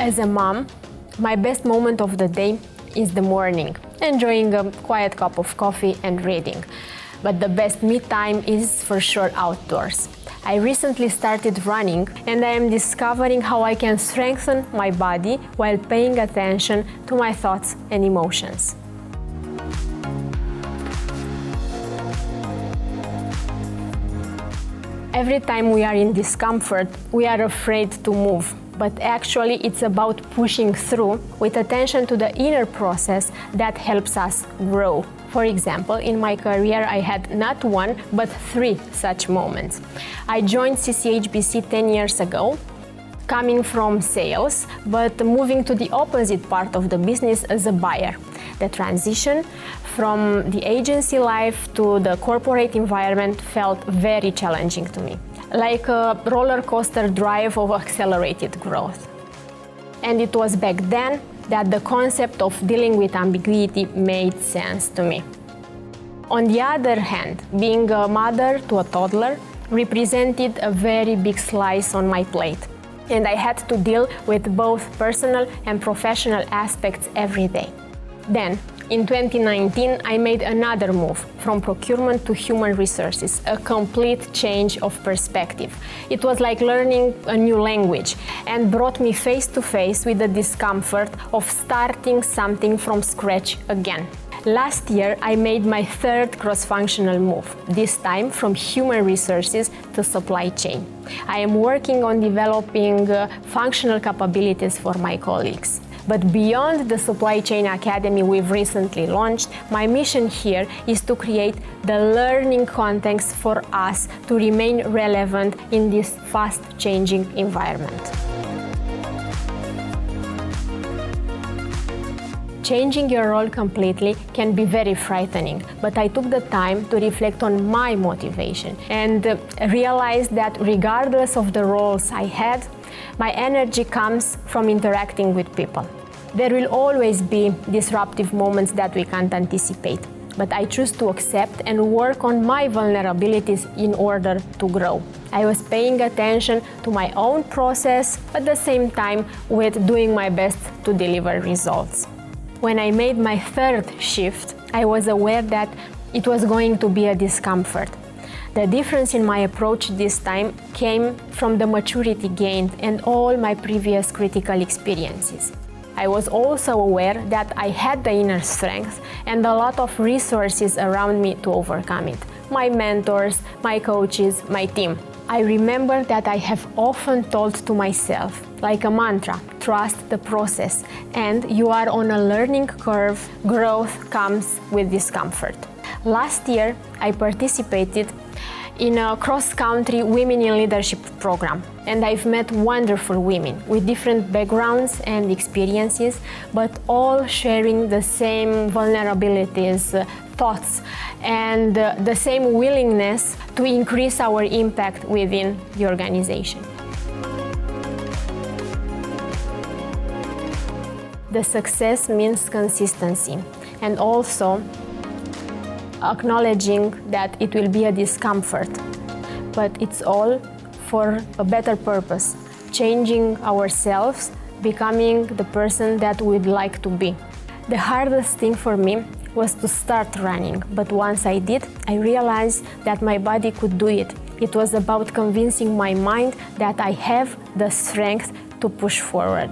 As a mom, my best moment of the day is the morning, enjoying a quiet cup of coffee and reading. But the best me time is for sure outdoors. I recently started running and I am discovering how I can strengthen my body while paying attention to my thoughts and emotions. Every time we are in discomfort, we are afraid to move. But actually it's about pushing through with attention to the inner process that helps us grow. For example, in my career I had not one, but 3 such moments. I joined CCHBC 10 years ago, coming from sales, but moving to the opposite part of the business as a buyer. The transition from the agency life to the corporate environment felt very challenging to me, like a roller coaster drive of accelerated growth. And it was back then that the concept of dealing with ambiguity made sense to me. On the other hand, being a mother to a toddler represented a very big slice on my plate, and I had to deal with both personal and professional aspects every day. Then, in 2019, I made another move from procurement to human resources, a complete change of perspective. It was like learning a new language and brought me face to face with the discomfort of starting something from scratch again. Last year, I made my 3rd cross-functional move, this time from human resources to supply chain. I am working on developing functional capabilities for my colleagues. But beyond the Supply Chain Academy we've recently launched, my mission here is to create the learning context for us to remain relevant in this fast-changing environment. Changing your role completely can be very frightening, but I took the time to reflect on my motivation and realized that regardless of the roles I had, my energy comes from interacting with people. There will always be disruptive moments that we can't anticipate, but I choose to accept and work on my vulnerabilities in order to grow. I was paying attention to my own process, at the same time with doing my best to deliver results. When I made my 3rd shift, I was aware that it was going to be a discomfort. The difference in my approach this time came from the maturity gained and all my previous critical experiences. I was also aware that I had the inner strength and a lot of resources around me to overcome it. My mentors, my coaches, my team. I remember that I have often told to myself, like a mantra, trust the process, and you are on a learning curve. Growth comes with discomfort. Last year, I participated in a cross-country Women in Leadership program, and I've met wonderful women with different backgrounds and experiences, but all sharing the same vulnerabilities, thoughts, and the same willingness to increase our impact within the organization. The success means consistency, and also acknowledging that it will be a discomfort, but it's all for a better purpose, changing ourselves, becoming the person that we'd like to be. The hardest thing for me was to start running, but once I did, I realized that my body could do it. It was about convincing my mind that I have the strength to push forward.